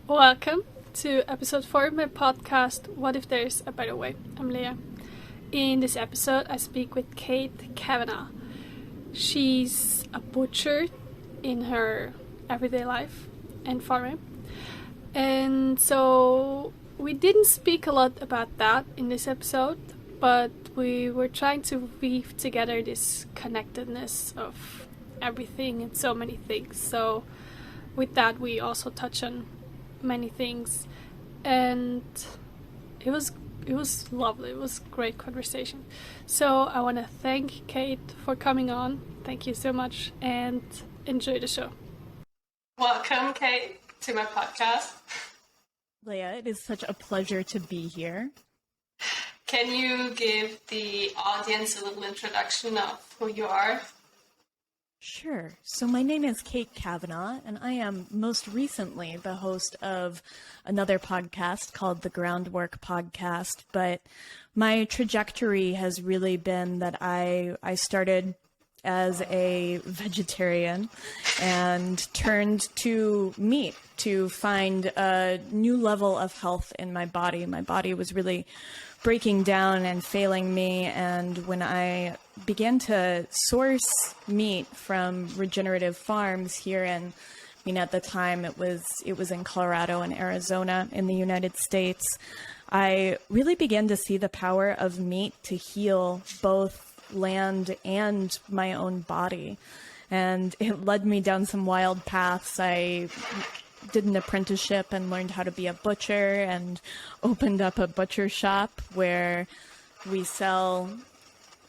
Welcome to episode 4 of my podcast, What If There's a Better Way? I'm Leah. In this episode, I speak with Kate Kavanaugh. She's a butcher in her everyday life and farming. And so we didn't speak a lot about that in this episode, but we were trying to weave together this connectedness of everything and so many things. So with that, we also touch on many things, and it was lovely. It was a great conversation. So I want to thank Kate for coming on. Thank you so much, and enjoy the show. Welcome, Kate, to my podcast. Leah, it is such a pleasure to be here. Can you give the audience a little introduction of who you are? Sure. So my name is Kate Kavanaugh, and I am most recently the host of another podcast called the Groundwork Podcast. But my trajectory has really been that I started as a vegetarian and turned to meat to find a new level of health in my body. My body was really breaking down and failing me, and when I began to source meat from regenerative farms here at the time it was in Colorado and Arizona in the United States, I really began to see the power of meat to heal both land and my own body. And it led me down some wild paths. I did an apprenticeship and learned how to be a butcher and opened up a butcher shop where we sell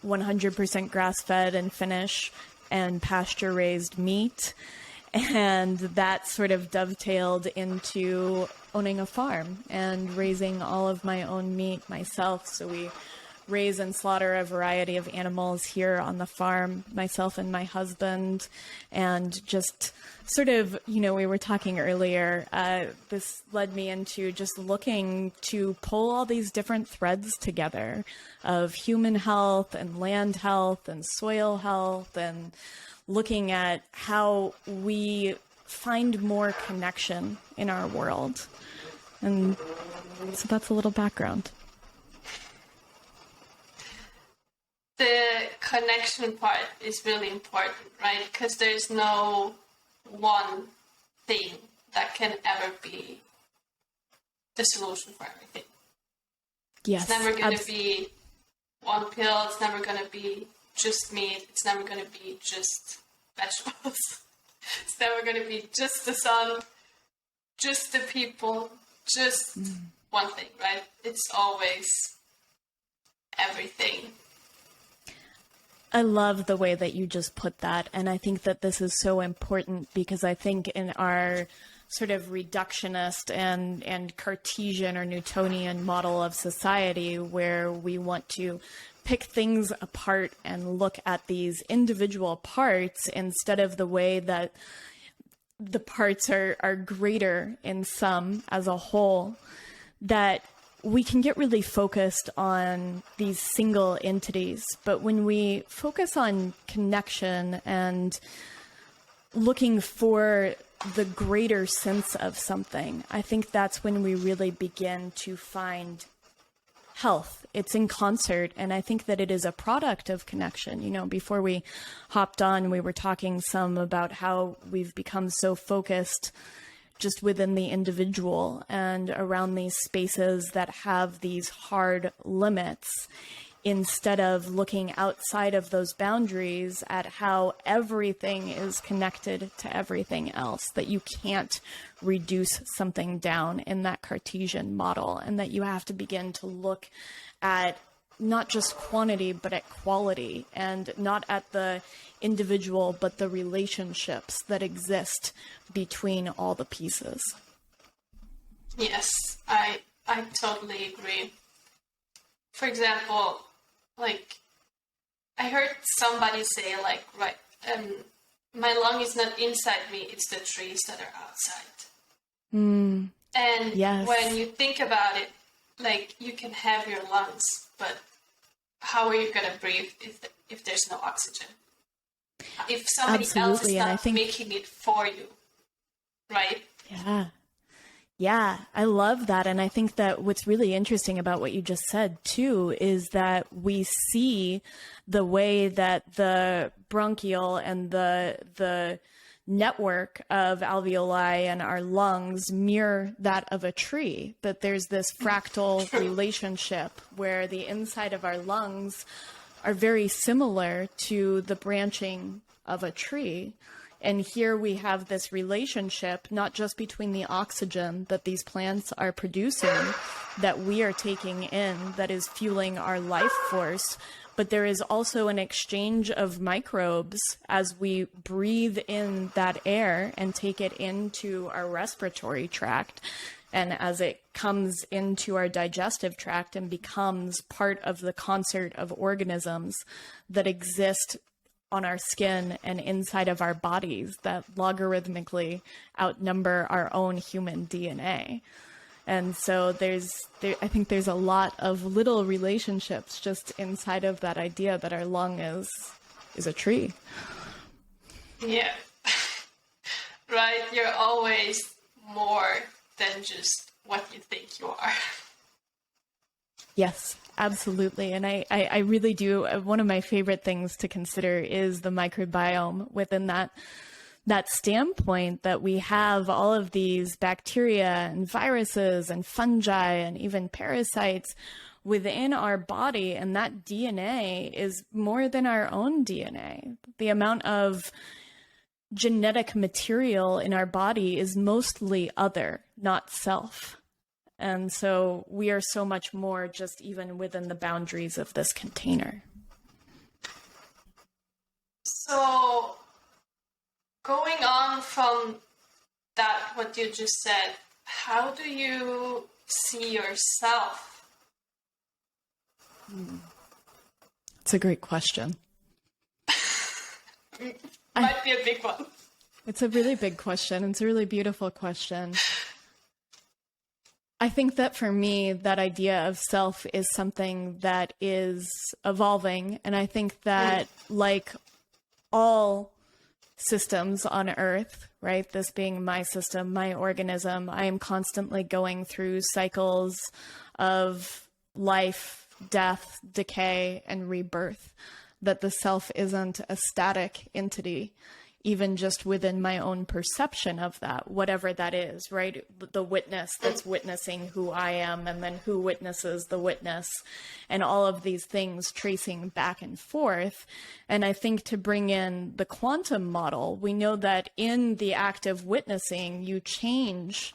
100% grass-fed and finish and pasture-raised meat. And that sort of dovetailed into owning a farm and raising all of my own meat myself. So we raise and slaughter a variety of animals here on the farm, myself and my husband, and just sort of, we were talking earlier, this led me into just looking to pull all these different threads together of human health and land health and soil health, and looking at how we find more connection in our world. And so that's a little background. The connection part is really important, right? Because there's no one thing that can ever be the solution for everything. Yes, it's never going to be one pill. It's never going to be just meat. It's never going to be just vegetables. It's never going to be just the sun, just the people, just one thing, right? It's always everything. I love the way that you just put that. And I think that this is so important because I think in our sort of reductionist and Cartesian or Newtonian model of society, where we want to pick things apart and look at these individual parts instead of the way that the parts are greater in sum as a whole, that we can get really focused on these single entities. But when we focus on connection and looking for the greater sense of something, I think that's when we really begin to find health. It's in concert, and I think that it is a product of connection. Before we hopped on, we were talking some about how we've become so focused just within the individual and around these spaces that have these hard limits, instead of looking outside of those boundaries at how everything is connected to everything else, that you can't reduce something down in that Cartesian model, and that you have to begin to look at not just quantity, but at quality, and not at the individual, but the relationships that exist between all the pieces. Yes, I totally agree. For example, I heard somebody say, my lung is not inside me, it's the trees that are outside. And yes. When you think about it, you can have your lungs, but how are you going to breathe if there's no oxygen? If somebody else is not making it for you, right? Yeah. Yeah, I love that. And I think that what's really interesting about what you just said, too, is that we see the way that the bronchial and the network of alveoli and our lungs mirror that of a tree, that there's this fractal relationship where the inside of our lungs are very similar to the branching of a tree. And here we have this relationship, not just between the oxygen that these plants are producing, that we are taking in, that is fueling our life force, but there is also an exchange of microbes as we breathe in that air and take it into our respiratory tract. And as it comes into our digestive tract and becomes part of the concert of organisms that exist on our skin and inside of our bodies that logarithmically outnumber our own human DNA. And so I think there's a lot of little relationships just inside of that idea that our lung is a tree. Yeah. Right. You're always more than just what you think you are. Yes, absolutely. And I really do. One of my favorite things to consider is the microbiome within that standpoint, that we have all of these bacteria and viruses and fungi and even parasites within our body. And that DNA is more than our own DNA. The amount of genetic material in our body is mostly other, not self. And so we are so much more just even within the boundaries of this container. So going on from that, what you just said, how do you see yourself? It's a great question. Might be a big one. It's a really big question. It's a really beautiful question. I think that for me, that idea of self is something that is evolving. And I think that like all systems on Earth, right, this being my system, my organism, I am constantly going through cycles of life, death, decay, and rebirth, that the self isn't a static entity, even just within my own perception of that, whatever that is, right? The witness that's witnessing who I am, and then who witnesses the witness, and all of these things tracing back and forth. And I think to bring in the quantum model, we know that in the act of witnessing, you change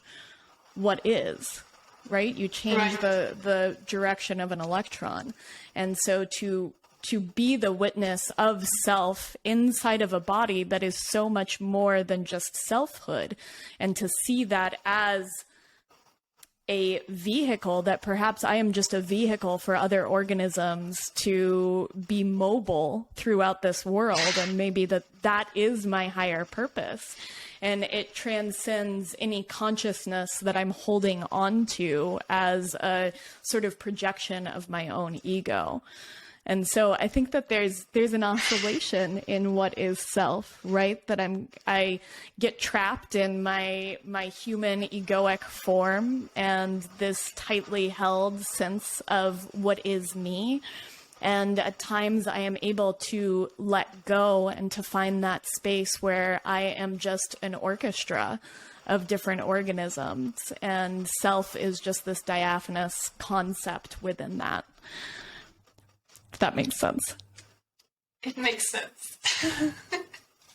what is, right? You change the direction of an electron. And so to be the witness of self inside of a body that is so much more than just selfhood, and to see that as a vehicle, that perhaps I am just a vehicle for other organisms to be mobile throughout this world, and maybe that is my higher purpose. And it transcends any consciousness that I'm holding on to as a sort of projection of my own ego. And so I think that there's an oscillation in what is self, right? That I get trapped in my human egoic form and this tightly held sense of what is me. And at times I am able to let go and to find that space where I am just an orchestra of different organisms, and self is just this diaphanous concept within that. If that makes sense. It makes sense.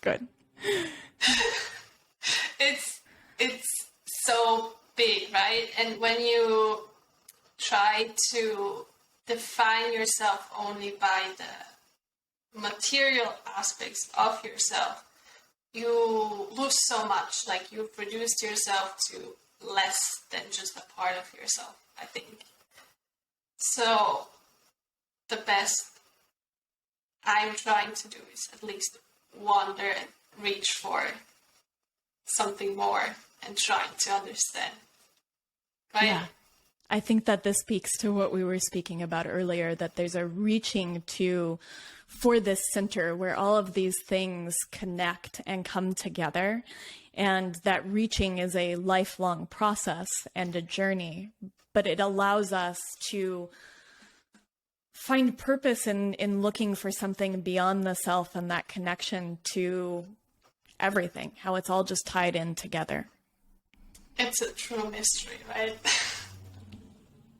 Good. It's so big, right? And when you try to define yourself only by the material aspects of yourself, you lose so much. Like, you've reduced yourself to less than just a part of yourself, I think. So the best I'm trying to do is at least wander and reach for something more and try to understand. Right? Yeah. I think that this speaks to what we were speaking about earlier, that there's a reaching to for this center where all of these things connect and come together And that reaching is a lifelong process and a journey, but it allows us to find purpose in looking for something beyond the self and that connection to everything, how it's all just tied in together. It's a true mystery, right?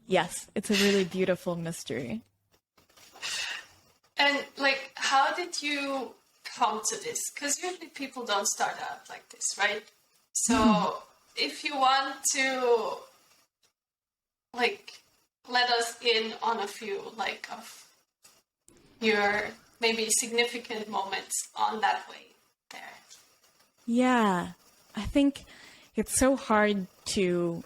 Yes, it's a really beautiful mystery. And like, how did you come to this? Because usually people don't start out like this, right? So if you want to like let us in on a few like of your maybe significant moments on that way there. Yeah, I think it's so hard to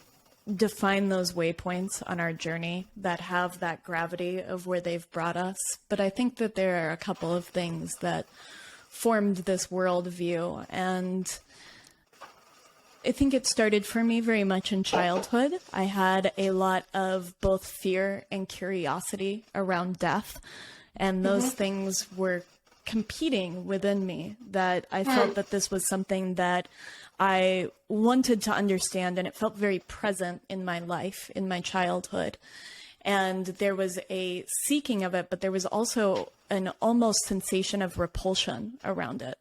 define those waypoints on our journey that have that gravity of where they've brought us. But I think that there are a couple of things that formed this worldview. And I think it started for me very much in childhood. I had a lot of both fear and curiosity around death. And those things were competing within me, that I felt that this was something that I wanted to understand, and it felt very present in my life, in my childhood. And there was a seeking of it, but there was also an almost sensation of repulsion around it,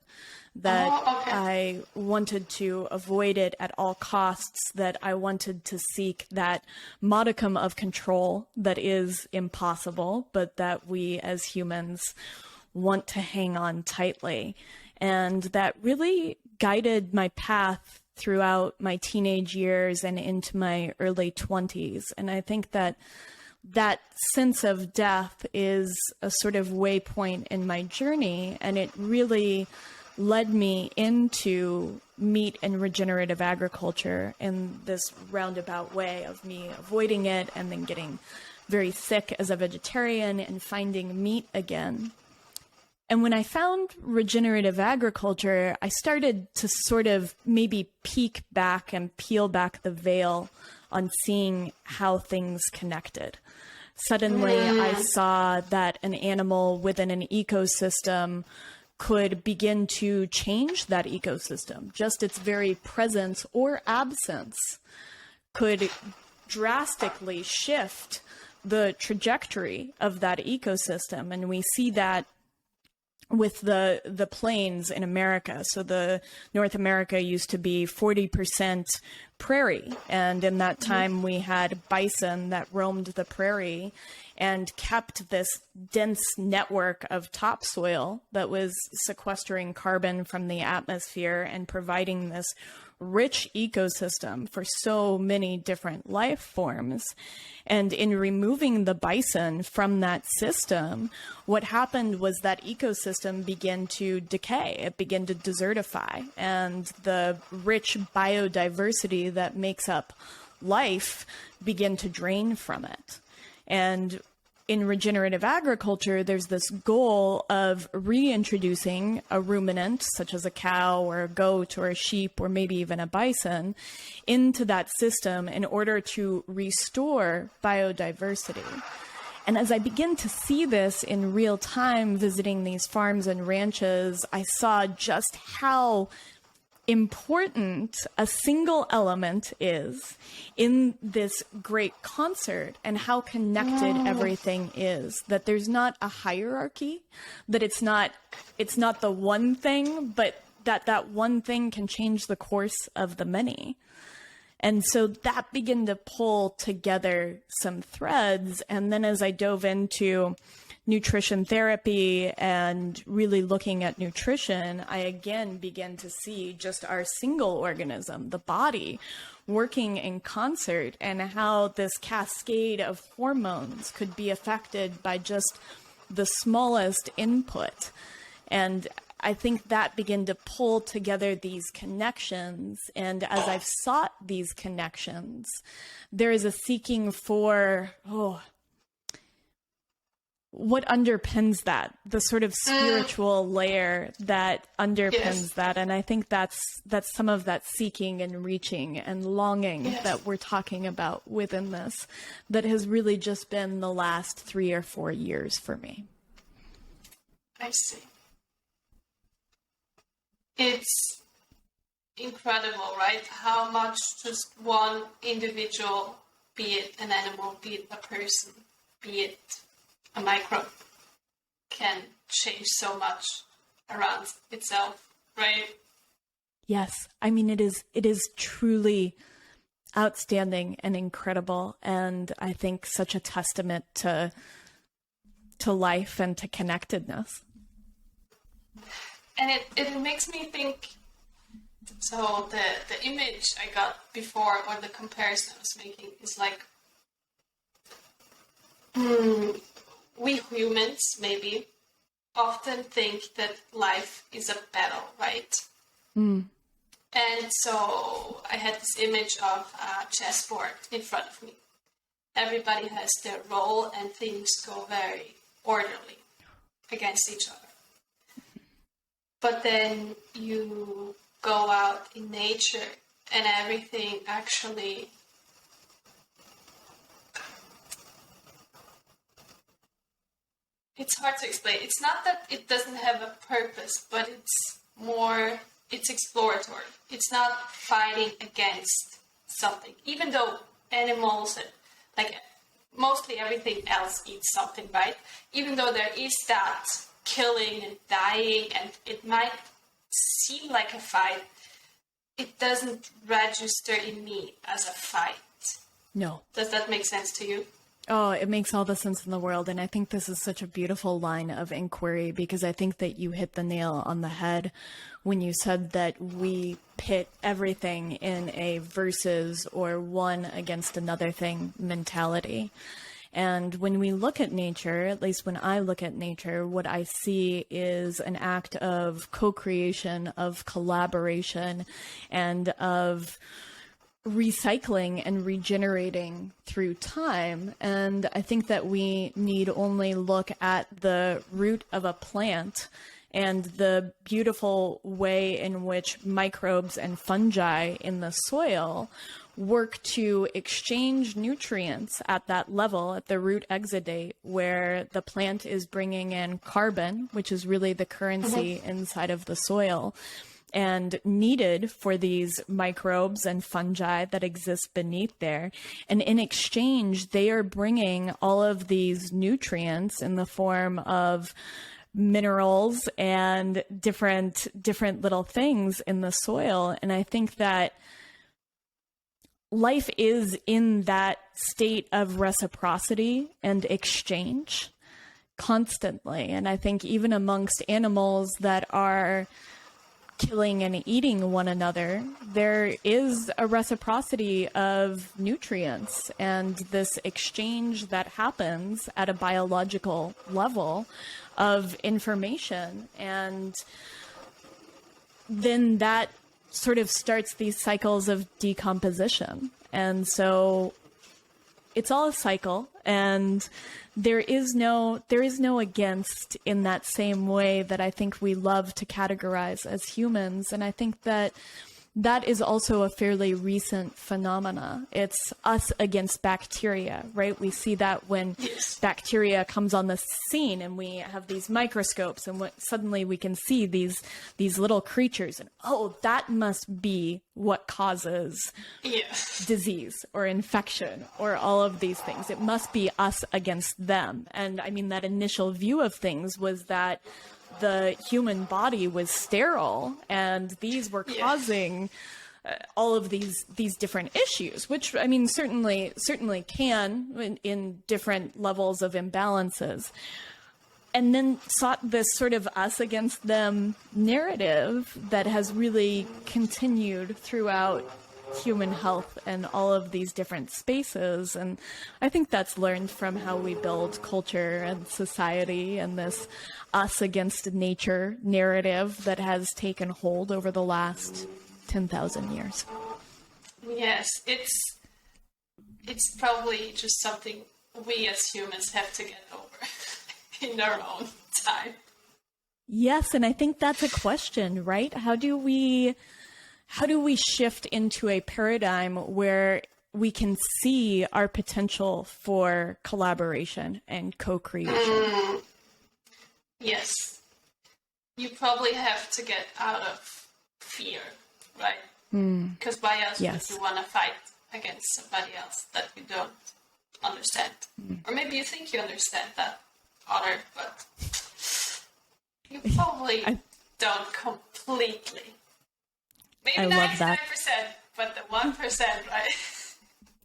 that I wanted to avoid it at all costs, that I wanted to seek that modicum of control that is impossible, but that we as humans want to hang on tightly. And that really guided my path throughout my teenage years and into my early 20s. And I think that that sense of death is a sort of waypoint in my journey, and it really led me into meat and regenerative agriculture in this roundabout way of me avoiding it and then getting very sick as a vegetarian and finding meat again. And when I found regenerative agriculture, I started to sort of maybe peek back and peel back the veil on seeing how things connected. Suddenly, I saw that an animal within an ecosystem could begin to change that ecosystem. Just its very presence or absence could drastically shift the trajectory of that ecosystem. And we see that with the plains in America. So the North America used to be 40% prairie. And in that time, we had bison that roamed the prairie and kept this dense network of topsoil that was sequestering carbon from the atmosphere and providing this rich ecosystem for so many different life forms. And in removing the bison from that system, what happened was that ecosystem began to decay. It began to desertify, and the rich biodiversity that makes up life began to drain from it. And in regenerative agriculture, there's this goal of reintroducing a ruminant, such as a cow or a goat or a sheep or maybe even a bison, into that system in order to restore biodiversity. And as I begin to see this in real time, visiting these farms and ranches, I saw just how important a single element is in this great concert, and how connected everything is, that there's not a hierarchy, that it's not the one thing, but that one thing can change the course of the many. And so that began to pull together some threads. And then as I dove into nutrition therapy and really looking at nutrition, I again began to see just our single organism, the body, working in concert, and how this cascade of hormones could be affected by just the smallest input. And I think that began to pull together these connections. And as I've sought these connections, there is a seeking for, what underpins that, the sort of spiritual layer that underpins that. And I think that's some of that seeking and reaching and longing that we're talking about within this, that has really just been the last 3 or 4 years for me. I see. incredible, right? How much just one individual, be it an animal, be it a person, be it a microbe, can change so much around itself, right? Yes. I mean, it is truly outstanding and incredible. And I think such a testament to life and to connectedness. And it makes me think, so the image I got before, or the comparison I was making, is like, we humans maybe often think that life is a battle, right? And so I had this image of a chessboard in front of me. Everybody has their role and things go very orderly against each other. But then you go out in nature and everything actually it's hard to explain. It's not that it doesn't have a purpose, but it's exploratory. It's not fighting against something. Even though animals, like mostly everything else eats something, right? Even though there is that killing and dying, and it might seem like a fight, it doesn't register in me as a fight. No. Does that make sense to you? Oh, it makes all the sense in the world. And I think this is such a beautiful line of inquiry, because I think that you hit the nail on the head when you said that we pit everything in a versus or one against another thing mentality. And when we look at nature, at least when I look at nature, what I see is an act of co-creation, of collaboration, and of recycling and regenerating through time. And I think that we need only look at the root of a plant and the beautiful way in which microbes and fungi in the soil work to exchange nutrients at that level, at the root exudate, where the plant is bringing in carbon, which is really the currency inside of the soil, and needed for these microbes and fungi that exist beneath there. And in exchange, they are bringing all of these nutrients in the form of minerals and different little things in the soil. And I think that life is in that state of reciprocity and exchange constantly. And I think even amongst animals that are killing and eating one another, there is a reciprocity of nutrients and this exchange that happens at a biological level of information. And then that sort of starts these cycles of decomposition. And so it's all a cycle, and there is no against in that same way that I think we love to categorize as humans. And I think that that is also a fairly recent phenomena. It's us against bacteria, right? We see that when bacteria comes on the scene and we have these microscopes, and suddenly we can see these little creatures, and oh, that must be what causes disease or infection or all of these things. It must be us against them. And I mean, that initial view of things was that the human body was sterile, and these were causing all of these different issues, which I mean certainly can in different levels of imbalances. And then sought this sort of us against them narrative that has really continued throughout human health and all of these different spaces. And I think that's learned from how we build culture and society, and this us against nature narrative that has taken hold over the last 10,000 years. Yes, it's probably just something we as humans have to get over in our own time. Yes, and I think that's a question, right? How do we shift into a paradigm where we can see our potential for collaboration and co-creation? Yes. You probably have to get out of fear, right? Because why else Yes. would you want to fight against somebody else that you don't understand? Or maybe you think you understand that other, but you probably don't completely. Maybe I love that. 99%, but the 1%, right?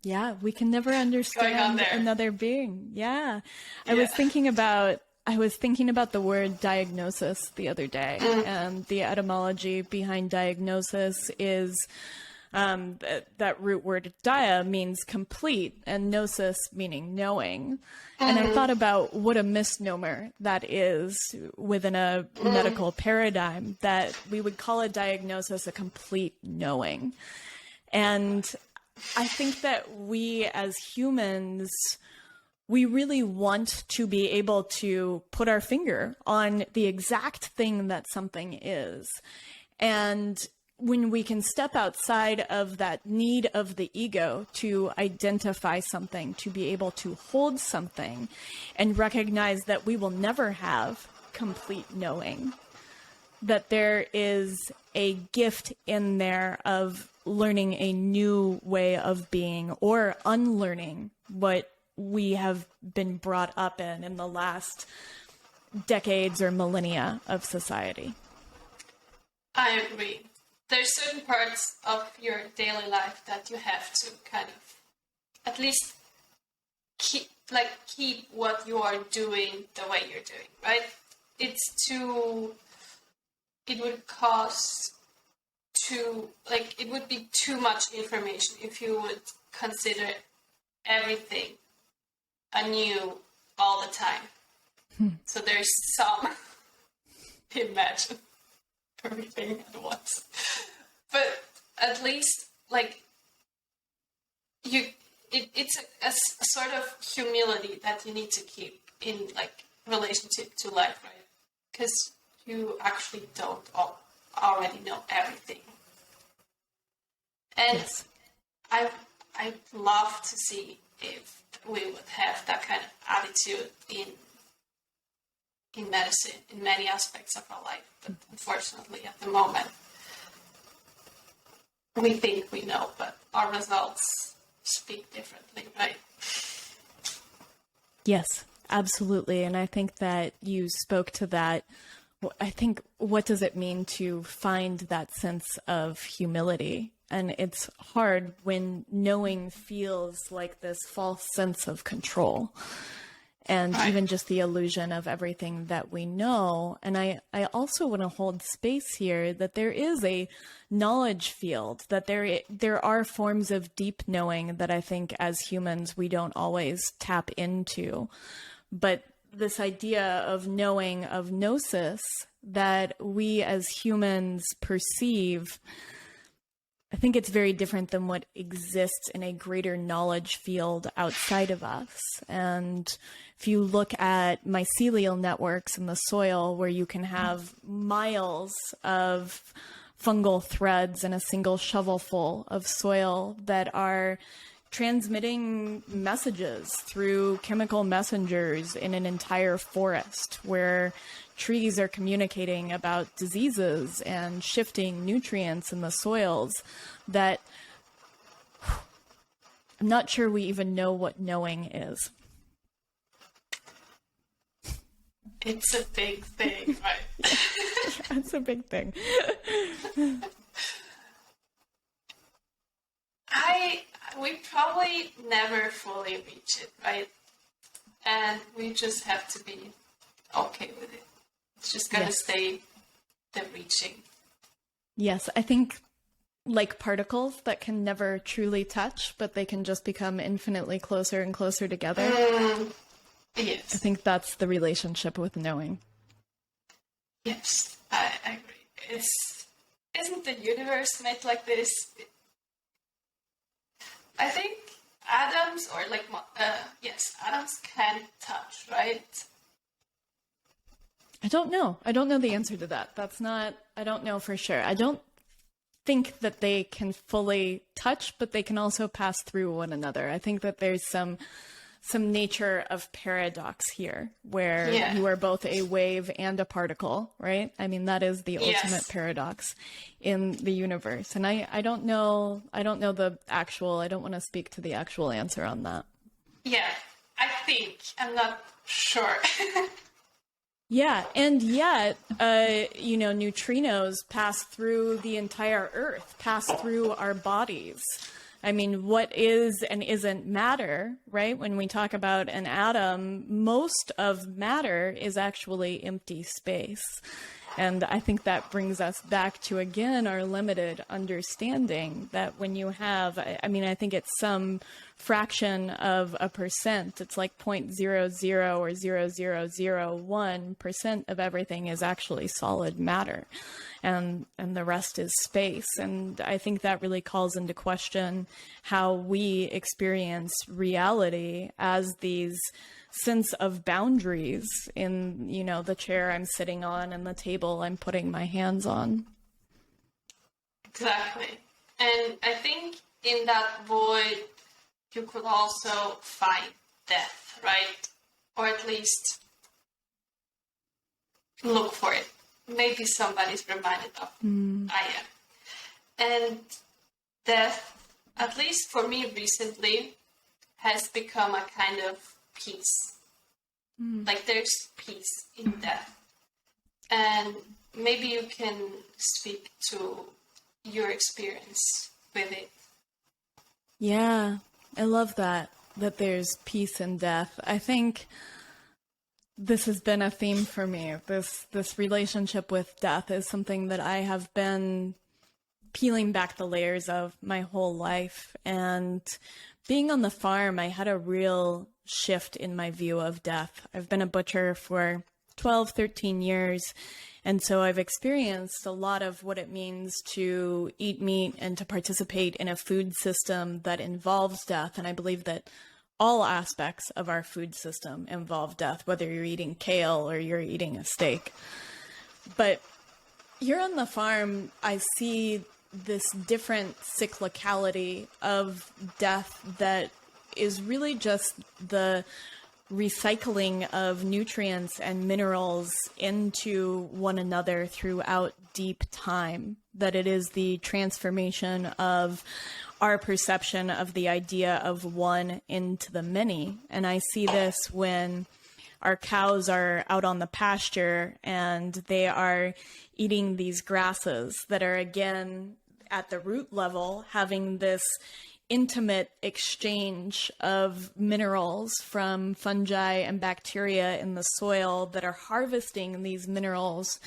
Yeah, we can never understand there? another being. Yeah. I was thinking about the word diagnosis the other day, and the etymology behind diagnosis is that root word dia means complete, and gnosis meaning knowing. And I thought about what a misnomer that is within a medical paradigm, that we would call a diagnosis a complete knowing. And I think that we as humans, we really want to be able to put our finger on the exact thing that something is. And when we can step outside of that need of the ego to identify something, to be able to hold something, and recognize that we will never have complete knowing, that there is a gift in there of learning a new way of being, or unlearning what we have been brought up in the last decades or millennia of society. I agree. There's certain parts of your daily life that you have to kind of at least keep what you are doing the way you're doing, right? It would cost it would be too much information if you would consider everything anew all the time. So there's some, imagine everything at once. But at least, it's a sort of humility that you need to keep in, relationship to life, right? Because you actually don't already know everything. And Yes. I'd love to see if we would have that kind of attitude in medicine, in many aspects of our life. But unfortunately, at the moment, we think we know, but our results speak differently, right? Yes, absolutely. And I think that you spoke to that. I think, what does it mean to find that sense of humility? And it's hard when knowing feels like this false sense of control, and even just the illusion of everything that we know. And I also want to hold space here that there is a knowledge field, that there are forms of deep knowing that I think as humans we don't always tap into. But this idea of knowing, of gnosis, that we as humans perceive, I think it's very different than what exists in a greater knowledge field outside of us. And if you look at mycelial networks in the soil, where you can have miles of fungal threads in a single shovelful of soil that are transmitting messages through chemical messengers in an entire forest, where trees are communicating about diseases and shifting nutrients in the soils, that I'm not sure we even know what knowing is. It's a big thing, right? It's a big thing. We probably never fully reach it, right? And we just have to be okay with it. It's just gonna stay the reaching. Yes, I think like particles that can never truly touch, but they can just become infinitely closer and closer together. Yes. I think that's the relationship with knowing. Yes, I agree. Isn't the universe made like this? I think atoms, or atoms can touch, right? I don't know. I don't know the answer to that. I don't know for sure. I don't think that they can fully touch, but they can also pass through one another. I think that there's some some nature of paradox here, where Yeah. you are both a wave and a particle, right? I mean, that is the ultimate Yes. paradox in the universe. And I don't know I don't want to speak to the actual answer on that. Yeah, I think. I'm not sure. Yeah, and yet, neutrinos pass through the entire Earth, pass through our bodies. I mean, what is and isn't matter, right? When we talk about an atom, most of matter is actually empty space. And I think that brings us back to, again, our limited understanding that when you have, I think it's some fraction of a percent, it's like 0.00 or 0.0001% of everything is actually solid matter. And the rest is space. And I think that really calls into question how we experience reality as these sense of boundaries in, the chair I'm sitting on and the table I'm putting my hands on. Exactly. And I think in that void, you could also find death, right? Or at least look for it. Maybe somebody's reminded of I am. And death, at least for me recently, has become a kind of peace. Like there's peace in death. And maybe you can speak to your experience with it. Yeah, I love that there's peace in death. I think this has been a theme for me. This relationship with death is something that I have been peeling back the layers of my whole life. And being on the farm, I had a real shift in my view of death. I've been a butcher for 12, 13 years. And so I've experienced a lot of what it means to eat meat and to participate in a food system that involves death. And I believe that all aspects of our food system involve death, whether you're eating kale or you're eating a steak. But here on the farm, I see this different cyclicality of death that is really just the recycling of nutrients and minerals into one another throughout deep time, that it is the transformation of our perception of the idea of one into the many. And I see this when our cows are out on the pasture and they are eating these grasses that are, again, at the root level, having this intimate exchange of minerals from fungi and bacteria in the soil that are harvesting these minerals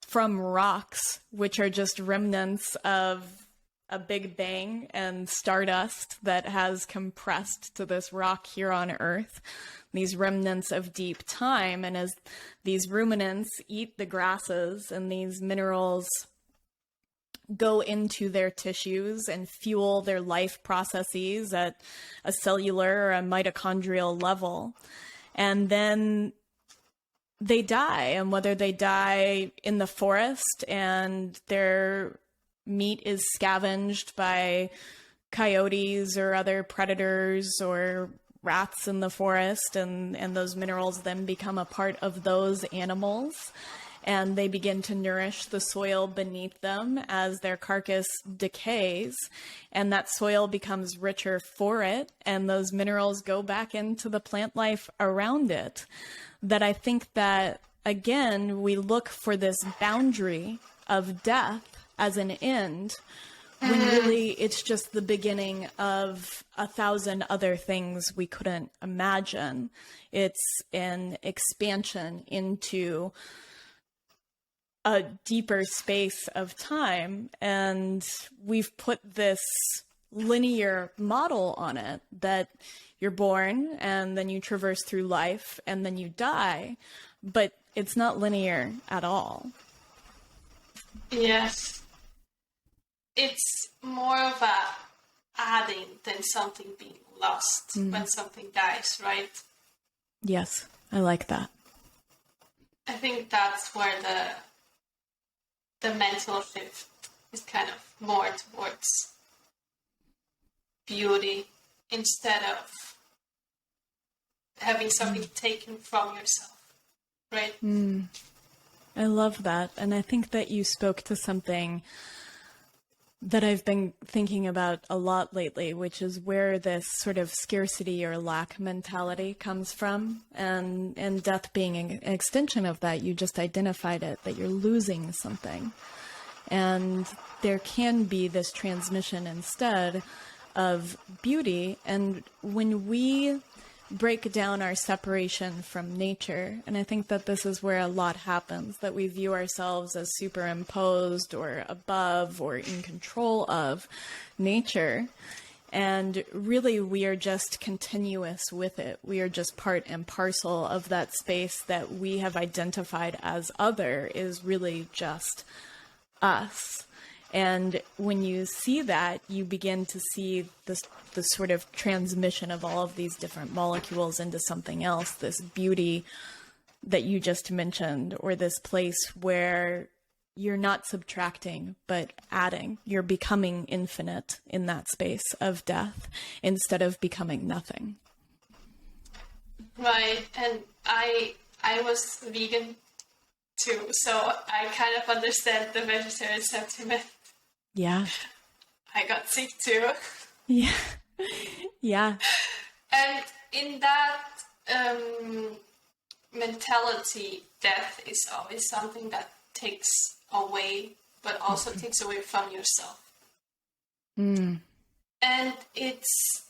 from rocks, which are just remnants of a big bang and stardust that has compressed to this rock here on Earth, these remnants of deep time. And as these ruminants eat the grasses and these minerals go into their tissues and fuel their life processes at a cellular or a mitochondrial level. And then they die. And whether they die in the forest and their meat is scavenged by coyotes or other predators or rats in the forest, and those minerals then become a part of those animals, and they begin to nourish the soil beneath them as their carcass decays, and that soil becomes richer for it, and those minerals go back into the plant life around it. That I think that, again, we look for this boundary of death as an end, when really it's just the beginning of 1,000 other things we couldn't imagine. It's an expansion into a deeper space of time, and we've put this linear model on it that you're born and then you traverse through life and then you die, but it's not linear at all. Yes. It's more of a adding than something being lost when something dies, right? Yes, I like that. I think that's where the mental shift is kind of more towards beauty instead of having something taken from yourself, right? I love that. And I think that you spoke to something that I've been thinking about a lot lately, which is where this sort of scarcity or lack mentality comes from, and death being an extension of that. You just identified it, that you're losing something. And there can be this transmission instead of beauty. And when we break down our separation from nature, and I think that this is where a lot happens, that we view ourselves as superimposed or above or in control of nature, and really we are just continuous with it. We are just part and parcel of that space that we have identified as other is really just us. And when you see that, you begin to see this sort of transmission of all of these different molecules into something else, this beauty that you just mentioned, or this place where you're not subtracting, but adding. You're becoming infinite in that space of death instead of becoming nothing. Right. And I was vegan too, so I kind of understand the vegetarian sentiment. Yeah. I got sick too. Yeah. Yeah. And in that mentality, death is always something that takes away, but also takes away from yourself. And it's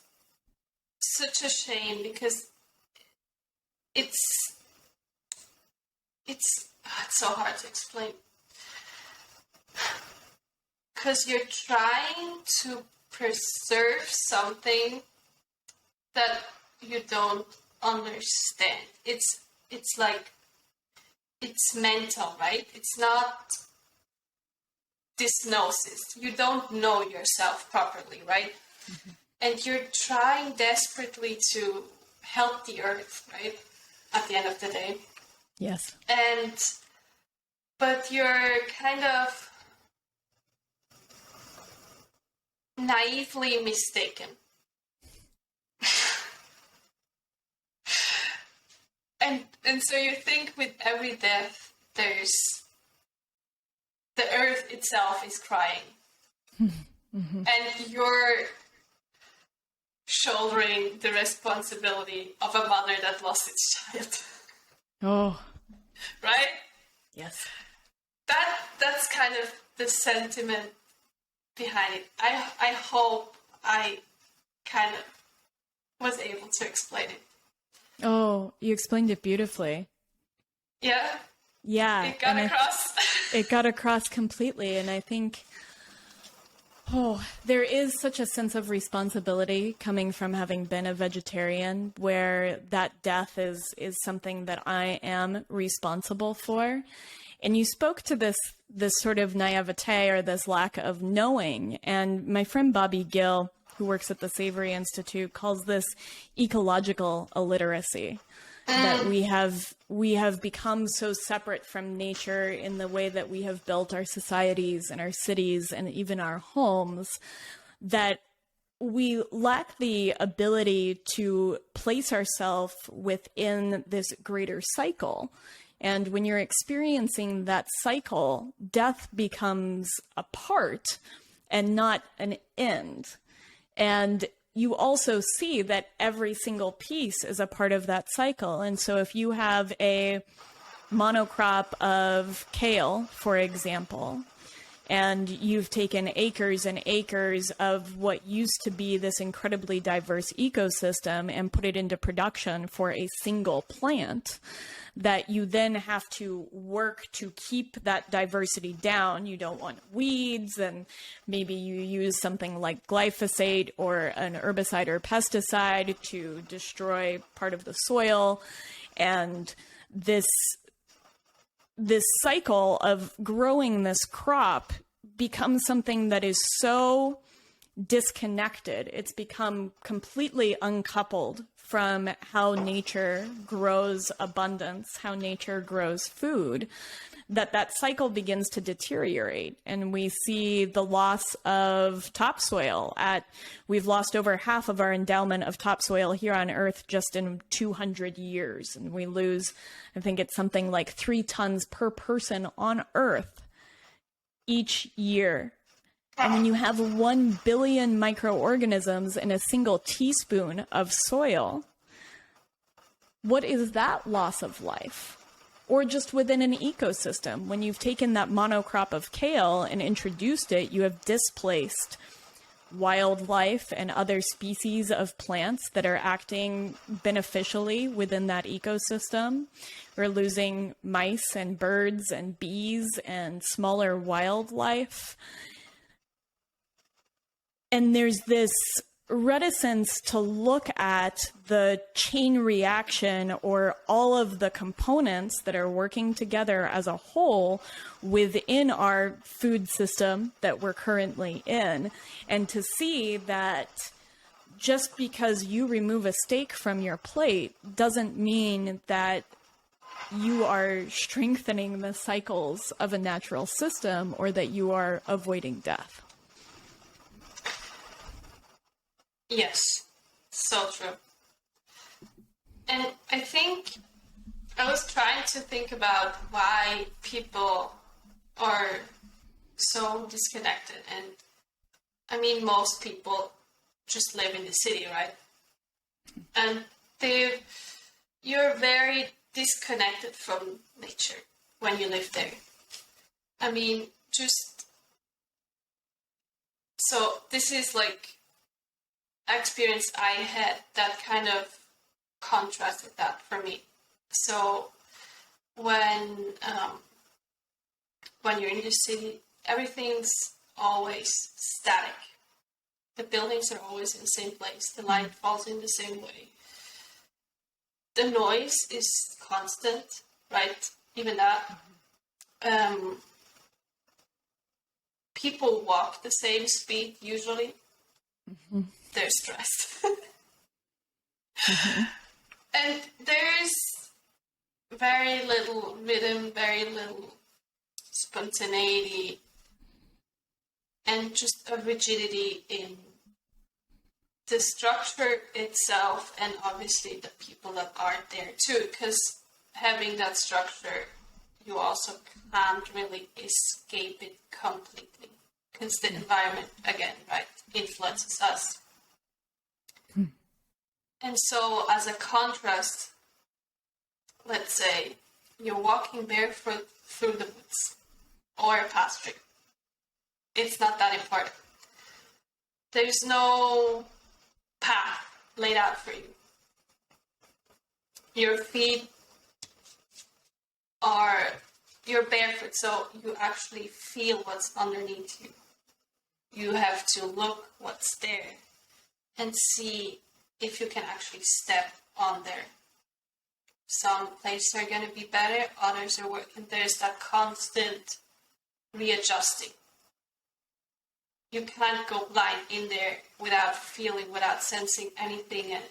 such a shame because it's so hard to explain. Because you're trying to preserve something that you don't understand. It's like, it's mental, right? It's not dysgnosis. You don't know yourself properly, right? Mm-hmm. And you're trying desperately to help the earth, right? At the end of the day. Yes. But you're kind of naively mistaken. and so you think with every death the earth itself is crying. Mm-hmm. And you're shouldering the responsibility of a mother that lost its child. Oh. Right? Yes. That's kind of the sentiment behind it. I hope I kind of was able to explain it. Oh, you explained it beautifully. Yeah? Yeah. It got across? It got across completely. And I think, there is such a sense of responsibility coming from having been a vegetarian, where that death is something that I am responsible for. And you spoke to this sort of naivete or this lack of knowing. And my friend Bobby Gill, who works at the Savory Institute, calls this ecological illiteracy. That we have become so separate from nature in the way that we have built our societies and our cities and even our homes, that we lack the ability to place ourselves within this greater cycle. And when you're experiencing that cycle, death becomes a part and not an end. And you also see that every single piece is a part of that cycle. And so if you have a monocrop of kale, for example, and you've taken acres and acres of what used to be this incredibly diverse ecosystem and put it into production for a single plant, that you then have to work to keep that diversity down. You don't want weeds, and maybe you use something like glyphosate or an herbicide or pesticide to destroy part of the soil. And this cycle of growing this crop becomes something that is so disconnected. It's become completely uncoupled from how nature grows abundance, how nature grows food, that cycle begins to deteriorate, and we see the loss of topsoil. We've lost over half of our endowment of topsoil here on Earth just in 200 years, and we lose, I think it's something like 3 tons per person on Earth each year. And when you have 1 billion microorganisms in a single teaspoon of soil, what is that loss of life? Or just within an ecosystem, when you've taken that monocrop of kale and introduced it, you have displaced wildlife and other species of plants that are acting beneficially within that ecosystem. We're losing mice and birds and bees and smaller wildlife. And there's this reticence to look at the chain reaction or all of the components that are working together as a whole within our food system that we're currently in, and to see that just because you remove a steak from your plate doesn't mean that you are strengthening the cycles of a natural system or that you are avoiding death. Yes, so true. And I think I was trying to think about why people are so disconnected. And I mean, most people just live in the city, right? And you're very disconnected from nature when you live there. I mean, so this is like experience I had that kind of contrasted that for me. So when you're in the city, everything's always static. The buildings are always in the same place. The light falls in the same way. The noise is constant, right? Even that. People walk the same speed usually. Mm-hmm. They're stressed. Mm-hmm. And there's very little rhythm, very little spontaneity, and just a rigidity in the structure itself, and obviously the people that are there too, because having that structure, you also can't really escape it completely, because the environment, again, right, influences us. And so as a contrast, let's say you're walking barefoot through the woods or a pasture. It's not that important. There's no path laid out for you. Your feet you're barefoot, so you actually feel what's underneath you. You have to look what's there and see if you can actually step on there. Some places are going to be better, others are working. There's that constant readjusting. You can't go blind in there without feeling, without sensing anything, and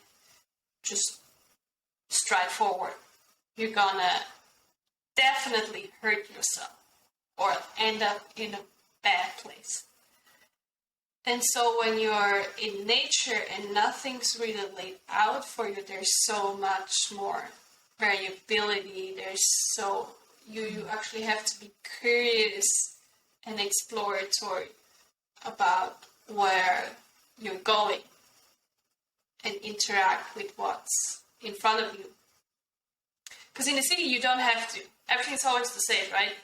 just stride forward. You're going to definitely hurt yourself or end up in a bad place. And so when you're in nature and nothing's really laid out for you, there's so much more variability. You actually have to be curious and exploratory about where you're going and interact with what's in front of you. Because in the city, you don't have to. Everything's always the same, right?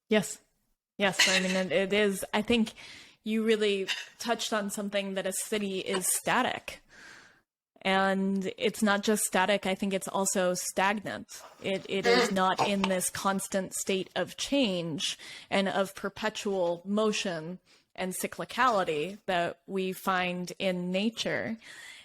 Yes. Yes, I mean, it is. I think you really touched on something, that a city is static. And it's not just static, I think it's also stagnant. It is not in this constant state of change and of perpetual motion and cyclicality that we find in nature.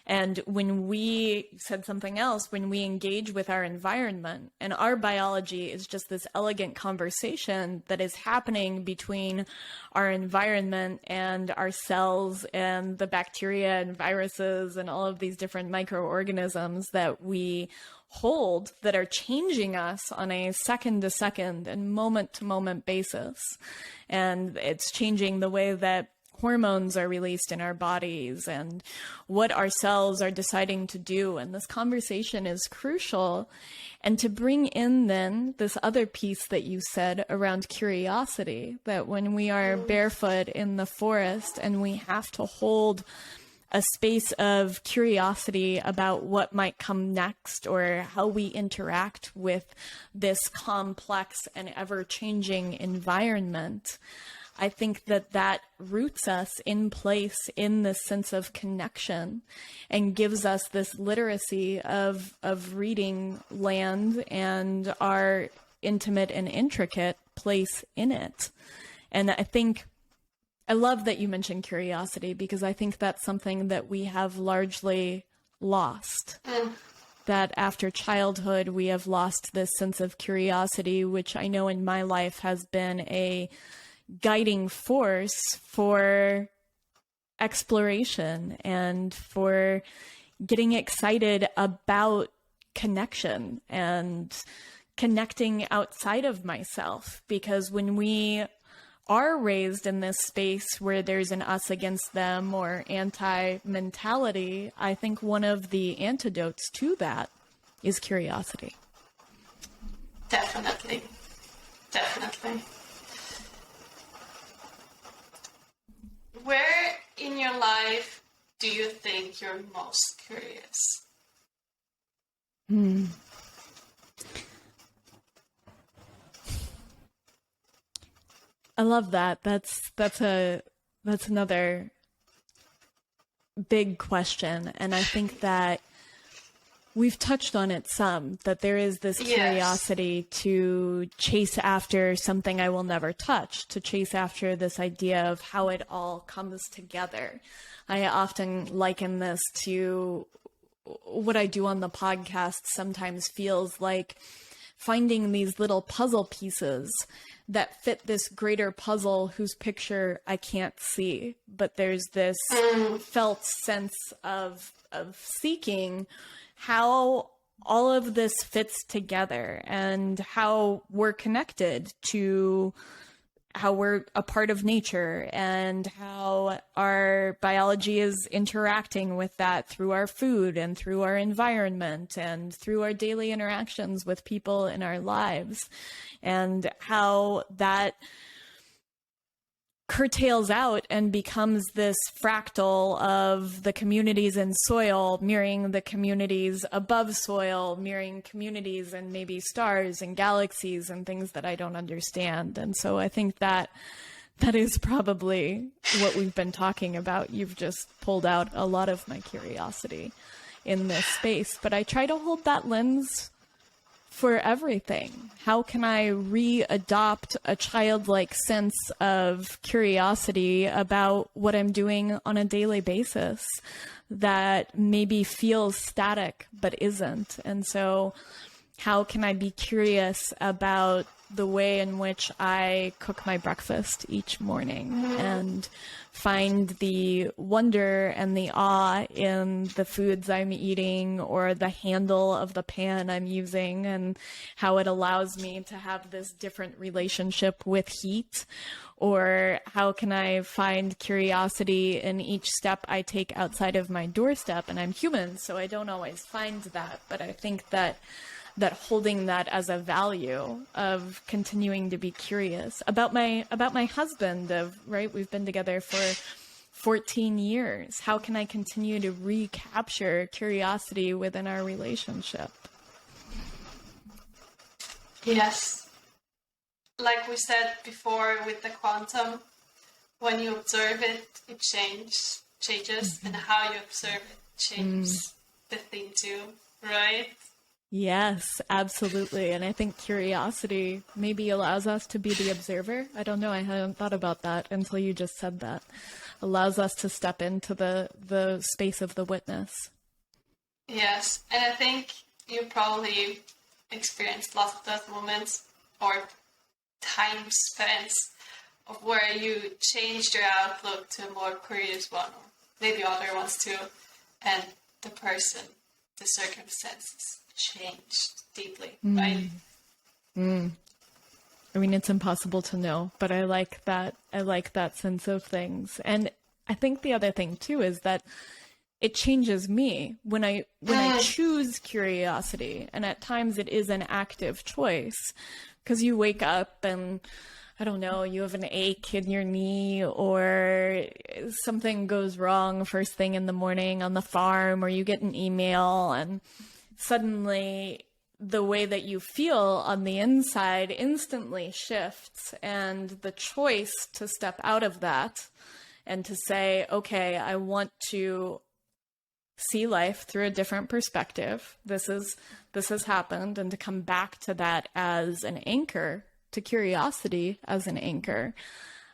And when we said something else, when we engage with our environment, and our biology is just this elegant conversation that is happening between our environment and our cells and the bacteria and viruses and all of these different microorganisms that we hold that are changing us on a second to second and moment to moment basis. And it's changing the way that hormones are released in our bodies and what our cells are deciding to do. And this conversation is crucial. And to bring in then this other piece that you said around curiosity, that when we are barefoot in the forest and we have to hold a space of curiosity about what might come next or how we interact with this complex and ever-changing environment, I think that that roots us in place in this sense of connection and gives us this literacy of reading land and our intimate and intricate place in it. And I love that you mentioned curiosity, because I think that's something that we have largely lost. That after childhood, we have lost this sense of curiosity, which I know in my life has been a guiding force for exploration and for getting excited about connection and connecting outside of myself. Because when we are raised in this space where there's an us against them or anti-mentality, I think one of the antidotes to that is curiosity. Definitely. Where in your life do you think you're most curious? I love that. That's another big question. And I think that we've touched on it some, that there is this curiosity to chase after something I will never touch, to chase after this idea of how it all comes together. I often liken this to what I do on the podcast sometimes feels like finding these little puzzle pieces that fit this greater puzzle whose picture I can't see. But there's this felt sense of seeking how all of this fits together and how we're connected to how we're a part of nature and how our biology is interacting with that through our food and through our environment and through our daily interactions with people in our lives, and how that curtails out and becomes this fractal of the communities in soil mirroring the communities above soil, mirroring communities and maybe stars and galaxies and things that I don't understand. And so I think that is probably what we've been talking about. You've just pulled out a lot of my curiosity in this space, but I try to hold that lens for everything. How can I re-adopt a childlike sense of curiosity about what I'm doing on a daily basis that maybe feels static but isn't? And so how can I be curious about the way in which I cook my breakfast each morning and find the wonder and the awe in the foods I'm eating or the handle of the pan I'm using and how it allows me to have this different relationship with heat? Or how can I find curiosity in each step I take outside of my doorstep? And I'm human, so I don't always find that, but I think that holding that as a value of continuing to be curious about my husband, right? We've been together for 14 years. How can I continue to recapture curiosity within our relationship? Yes. Like we said before with the quantum, when you observe it, it changes, and how you observe it changes the thing too, right? Yes, absolutely. And I think curiosity maybe allows us to be the observer. I don't know. I hadn't thought about that until you just said that. Allows us to step into the space of the witness. Yes. And I think you probably experienced lots of those moments or time spent of where you changed your outlook to a more curious one, or maybe other ones too, and the person, the circumstances changed deeply, right? I mean, it's impossible to know, but I like that. I like that sense of things. And I think the other thing too is that it changes me when I choose curiosity, and at times it is an active choice because you wake up and I don't know, you have an ache in your knee or something goes wrong first thing in the morning on the farm, or you get an email and suddenly the way that you feel on the inside instantly shifts, and the choice to step out of that and to say, okay, I want to see life through a different perspective. This has happened, and to come back to that as an anchor, to curiosity as an anchor,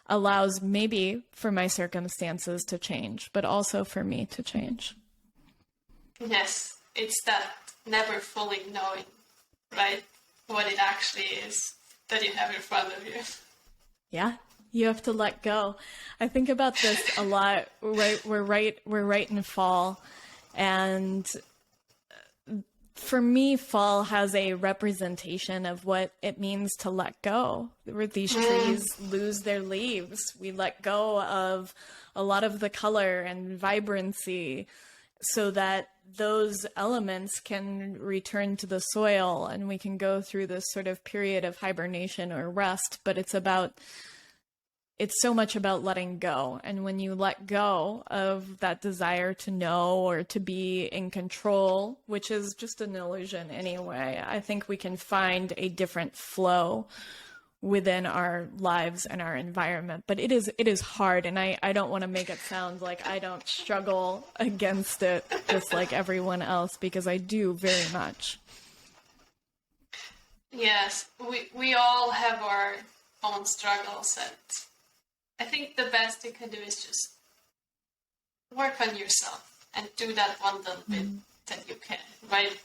allows maybe for my circumstances to change, but also for me to change. Yes, it's that never fully knowing, right, what it actually is that you have in front of you. Yeah, you have to let go. I think about this a lot. We're right in fall, and for me, fall has a representation of what it means to let go. Where these trees lose their leaves, we let go of a lot of the color and vibrancy, so that those elements can return to the soil and we can go through this sort of period of hibernation or rest. But it's so much about letting go. And when you let go of that desire to know or to be in control, which is just an illusion anyway, I think we can find a different flow within our lives and our environment. But it is hard, and I don't want to make it sound like I don't struggle against it just like everyone else, because I do very much. Yes, we all have our own struggles, and I think the best you can do is just work on yourself and do that one little bit that you can, right?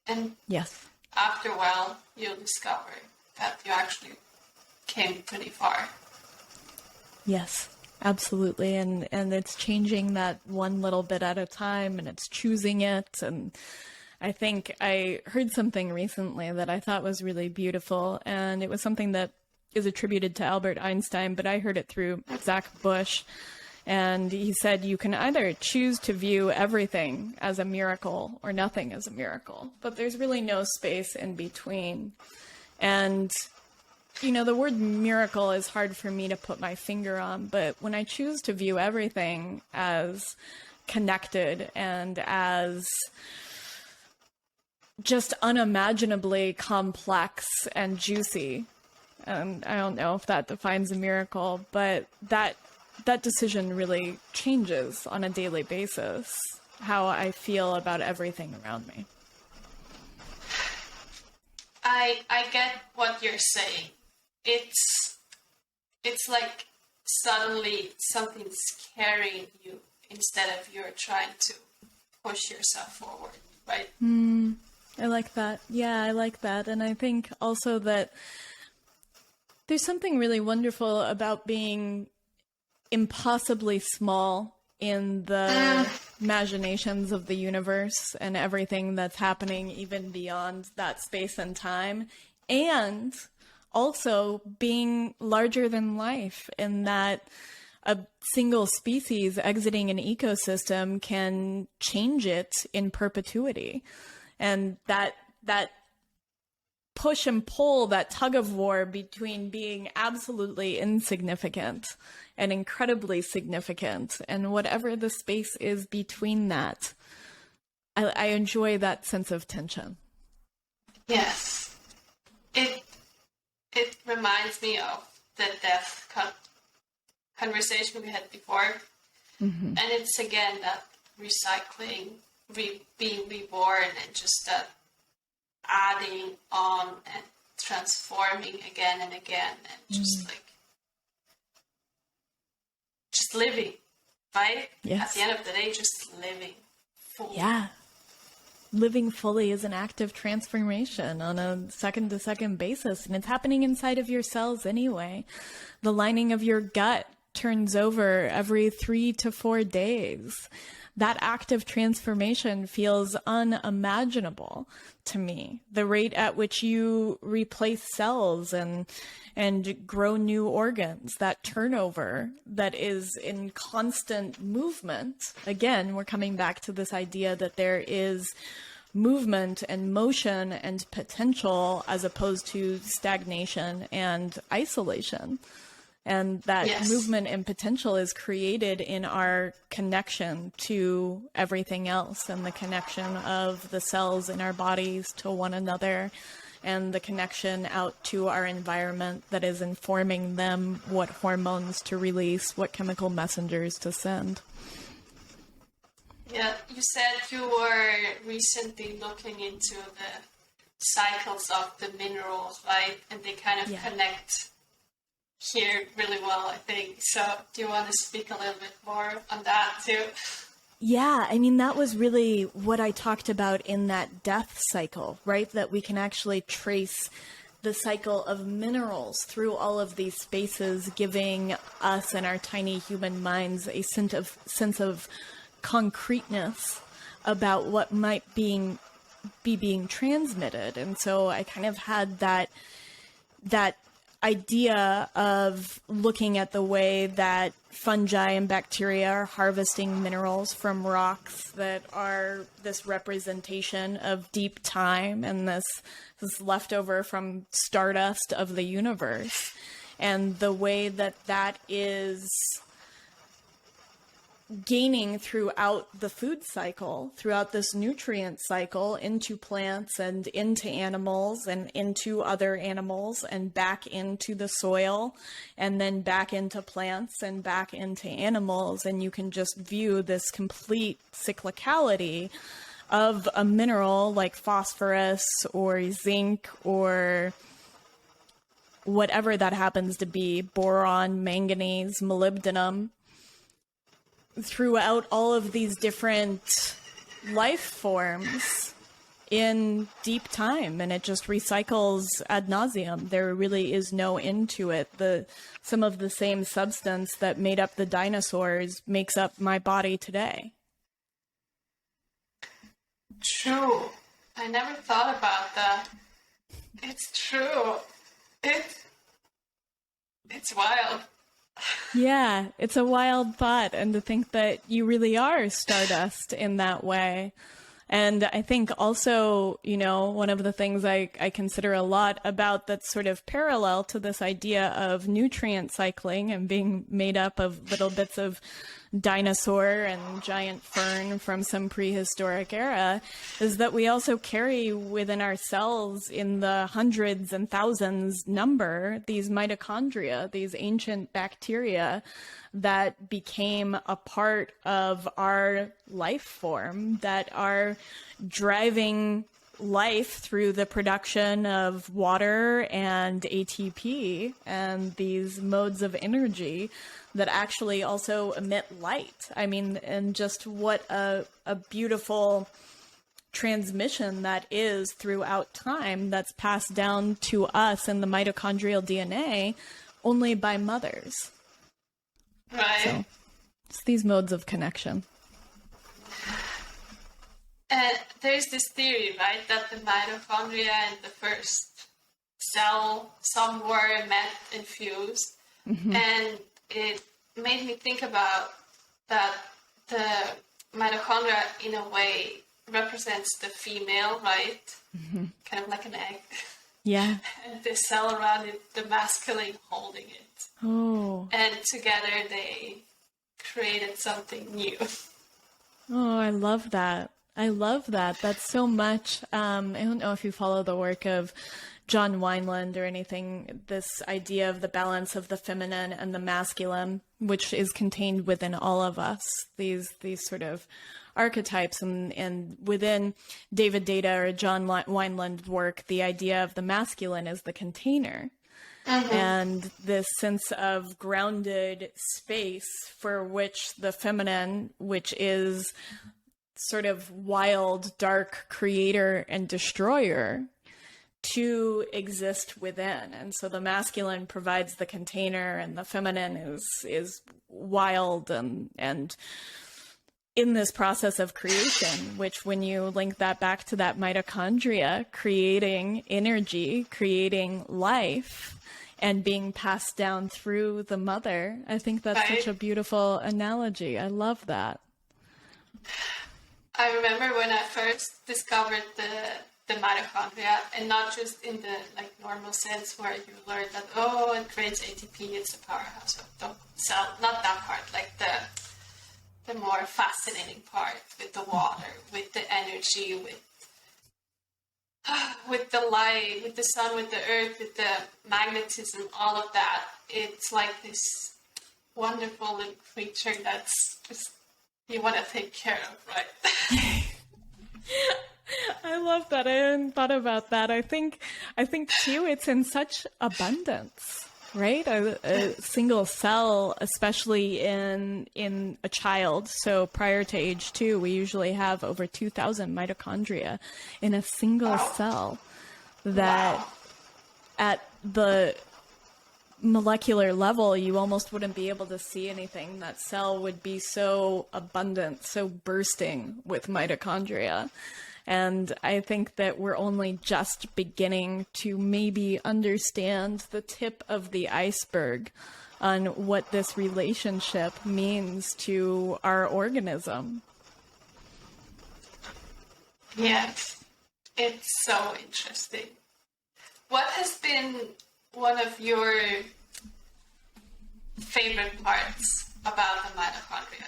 And yes, after a while, you'll discover that you actually came pretty far. Yes, absolutely. And it's changing that one little bit at a time, and it's choosing it. And I think I heard something recently that I thought was really beautiful, and it was something that is attributed to Albert Einstein, but I heard it through Zach Bush. And he said, you can either choose to view everything as a miracle or nothing as a miracle, but there's really no space in between. And you know, the word miracle is hard for me to put my finger on, but when I choose to view everything as connected and as just unimaginably complex and juicy, and I don't know if that defines a miracle, but that decision really changes on a daily basis how I feel about everything around me. I get what you're saying. It's like suddenly something's carrying you instead of you're trying to push yourself forward, right? I like that. Yeah, I like that. And I think also that there's something really wonderful about being impossibly small in the imaginations of the universe and everything that's happening even beyond that space and time, and also being larger than life in that a single species exiting an ecosystem can change it in perpetuity. And that push and pull, that tug of war between being absolutely insignificant and incredibly significant, and whatever the space is between that, I enjoy that sense of tension. Yes. It reminds me of the death conversation we had before. And it's again that recycling, being reborn, and just that adding on and transforming again and again, and just just living, right? Yes. At the end of the day, just living fully. Yeah. Living fully is an act of transformation on a second-to-second basis, and it's happening inside of your cells anyway. The lining of your gut turns over every 3 to 4 days. that act of transformation feels unimaginable to me. The rate at which you replace cells and grow new organs, that turnover that is in constant movement. Again, we're coming back to this idea that there is movement and motion and potential as opposed to stagnation and isolation. And that movement and potential is created in our connection to everything else, and the connection of the cells in our bodies to one another, and the connection out to our environment that is informing them what hormones to release, what chemical messengers to send. Yeah, you said you were recently looking into the cycles of the minerals, right? And they kind of connect here really well, I think. So do you want to speak a little bit more on that too? Yeah, I mean, that was really what I talked about in that death cycle, right? That we can actually trace the cycle of minerals through all of these spaces, giving us and our tiny human minds a sense of concreteness about what might be being transmitted. And so I kind of had that idea of looking at the way that fungi and bacteria are harvesting minerals from rocks that are this representation of deep time and this leftover from stardust of the universe, and the way that that is gaining throughout the food cycle, throughout this nutrient cycle, into plants and into animals and into other animals and back into the soil and then back into plants and back into animals. And you can just view this complete cyclicality of a mineral like phosphorus or zinc or whatever that happens to be, boron, manganese, molybdenum, throughout all of these different life forms in deep time, and it just recycles ad nauseum. There really is no end to it. Some of the same substance that made up the dinosaurs makes up my body today. True. I never thought about that. It's true. It's wild. Yeah, it's a wild thought, and to think that you really are stardust in that way. And I think also, one of the things I consider a lot about that's sort of parallel to this idea of nutrient cycling and being made up of little bits of dinosaur and giant fern from some prehistoric era is that we also carry within ourselves, in the hundreds and thousands number, these mitochondria, these ancient bacteria that became a part of our life form, that are driving life through the production of water and ATP and these modes of energy that actually also emit light. I mean, and just what a beautiful transmission that is throughout time, that's passed down to us in the mitochondrial DNA only by mothers. Right. So it's these modes of connection. There's this theory, right, that the mitochondria and the first cell somewhere met and fused. Mm-hmm. And it made me think about that the mitochondria, in a way, represents the female, right? Mm-hmm. Kind of like an egg. Yeah. And the cell around it, the masculine holding it. Oh. And together they created something new. Oh, I love that. I love that. That's so much. I don't know if you follow the work of John Wineland or anything, this idea of the balance of the feminine and the masculine, which is contained within all of us, these sort of archetypes, and within David Data or John Wineland's work, the idea of the masculine is the container. Mm-hmm. And this sense of grounded space for which the feminine, which is sort of wild, dark creator and destroyer, to exist within. And so the masculine provides the container, and the feminine is wild and in this process of creation, which when you link that back to that mitochondria, creating energy, creating life, and being passed down through the mother, I think that's such a beautiful analogy. I love that. I remember when I first discovered the mitochondria, and not just in the like normal sense where you learn that, oh, it creates ATP, it's the powerhouse of the cell, not that part, like the more fascinating part with the water, with the energy, with the light, with the sun, with the earth, with the magnetism, all of that. It's like this wonderful little creature that's just you want to take care of, right? I love that. I hadn't thought about that. I think too, it's in such abundance, right? A single cell, especially in a child. So prior to age 2, we usually have over 2,000 mitochondria in a single cell that at the molecular level, you almost wouldn't be able to see anything. That cell would be so abundant, so bursting with mitochondria. And I think that we're only just beginning to maybe understand the tip of the iceberg on what this relationship means to our organism. Yes, it's so interesting. What has been one of your favorite parts about the mitochondria?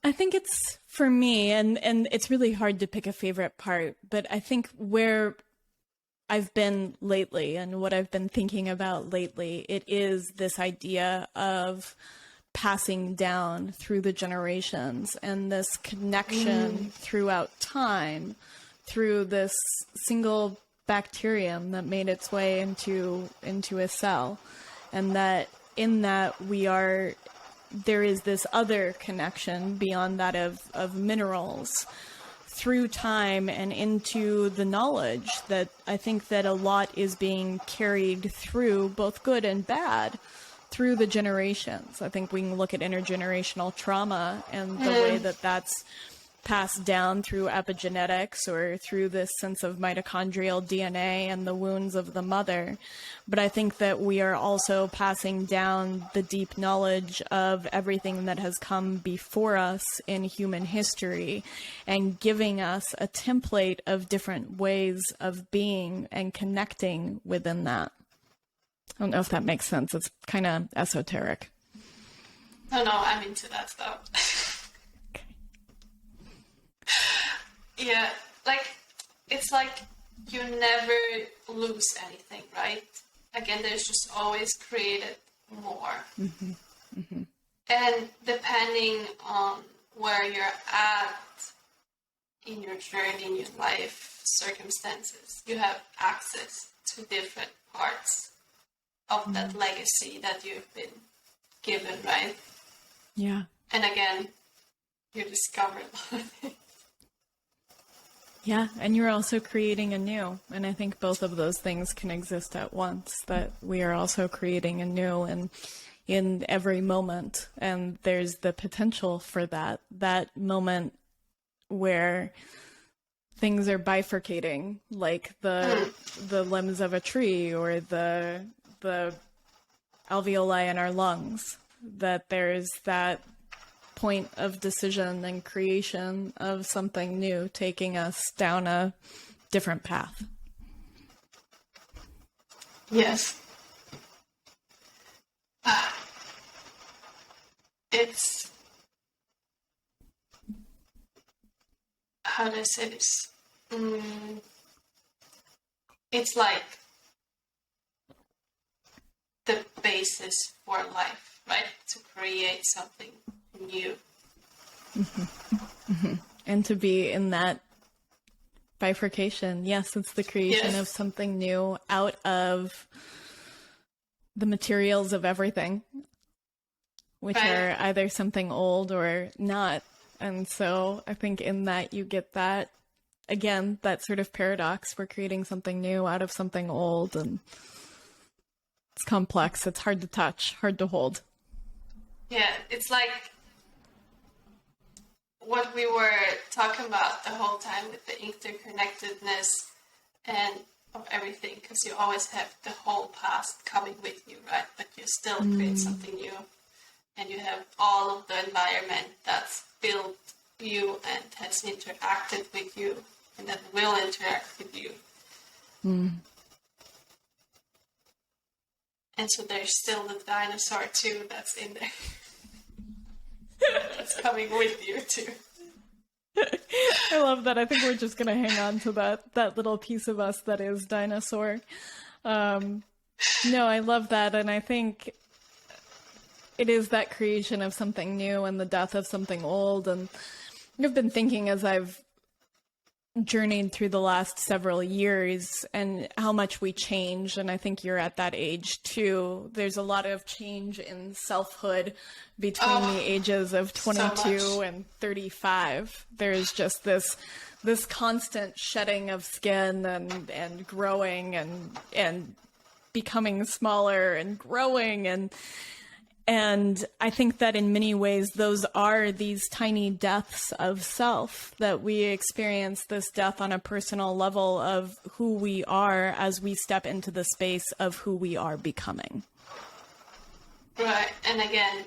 I think it's, for me, and it's really hard to pick a favorite part, but I think where I've been lately and what I've been thinking about lately, it is this idea of passing down through the generations and this connection throughout time through this single bacterium that made its way into a cell, and that in that there is this other connection beyond that of minerals through time and into the knowledge that I think that a lot is being carried through, both good and bad, through the generations. I think we can look at intergenerational trauma and the way that that's passed down through epigenetics or through this sense of mitochondrial DNA and the wounds of the mother. But I think that we are also passing down the deep knowledge of everything that has come before us in human history and giving us a template of different ways of being and connecting within that. I don't know if that makes sense. It's kind of esoteric. No, I'm into that stuff. Yeah, it's like you never lose anything, right? Again, there's just always created more. And depending on where you're at in your journey, in your life circumstances, you have access to different parts of that legacy that you've been given, right? Yeah. And again, you discover a lot of things. Yeah, and you're also creating anew. And I think both of those things can exist at once, that we are also creating anew and in every moment. And there's the potential for that moment where things are bifurcating, like the limbs of a tree or the alveoli in our lungs, that there's that point of decision and creation of something new taking us down a different path. Yes. It's, how do I say this? It's like the basis for life, right? To create something new. And to be in that bifurcation. Yes, it's the creation of something new out of the materials of everything, which are either something old or not. And so I think in that you get that, again, that sort of paradox. We're creating something new out of something old. And It's complex. It's hard to touch, hard to hold. Yeah, it's like what we were talking about the whole time with the interconnectedness and of everything, because you always have the whole past coming with you, right? But you still create something new, and you have all of the environment that's built you and has interacted with you and that will interact with you. And so there's still the dinosaur too that's in there. That's coming with you too. I love that. I think we're just going to hang on to that little piece of us that is dinosaur. No, I love that. And I think it is that creation of something new and the death of something old. And I've been thinking as I've journeyed through the last several years and how much we change. And I think you're at that age too. There's a lot of change in selfhood between the ages of 22 and 35. There's just this constant shedding of skin and growing and becoming smaller and growing. And I think that in many ways, those are these tiny deaths of self, that we experience this death on a personal level of who we are as we step into the space of who we are becoming. Right. And again,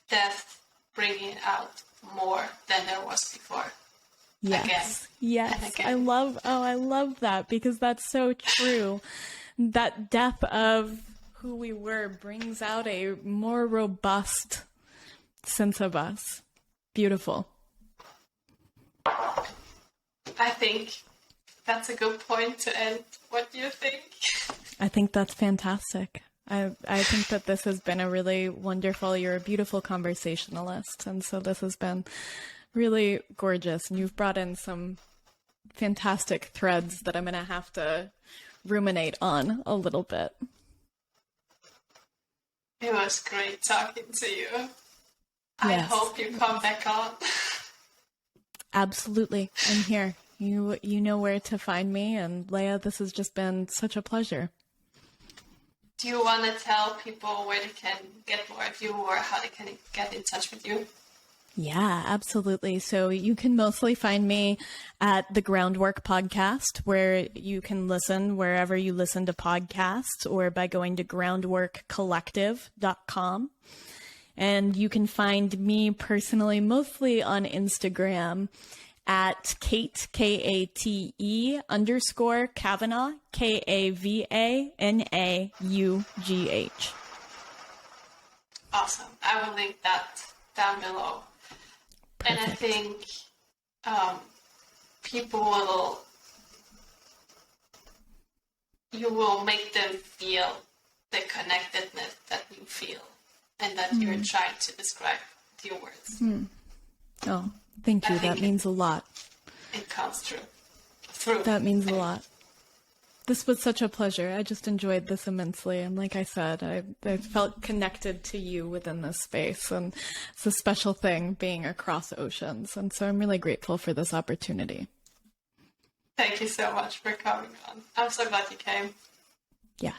death bringing out more than there was before. Yes. Again. Yes. I love that, because that's so true. That death of who we were brings out a more robust sense of us. Beautiful. I think that's a good point to end. What do you think? I think that's fantastic. I think that this has been a really wonderful, you're a beautiful conversationalist. And so this has been really gorgeous. And you've brought in some fantastic threads that I'm going to have to ruminate on a little bit. It was great talking to you. Yes. I hope you come back on. Absolutely. I'm here. You know where to find me. And Leah, this has just been such a pleasure. Do you want to tell people where they can get more of you or how they can get in touch with you? Yeah, absolutely. So you can mostly find me at the Groundwork Podcast, where you can listen wherever you listen to podcasts, or by going to groundworkcollective.com. And you can find me personally mostly on Instagram at Kate, Kate_Kavanaugh, Kavanaughh. Awesome. I will link that down below. Perfect. And I think people you will make them feel the connectedness that you feel and that you're trying to describe with your words. Oh, thank you. That means a lot. It comes through. That means a lot. This was such a pleasure. I just enjoyed this immensely. And like I said, I felt connected to you within this space. And it's a special thing being across oceans. And so I'm really grateful for this opportunity. Thank you so much for coming on. I'm so glad you came. Yeah.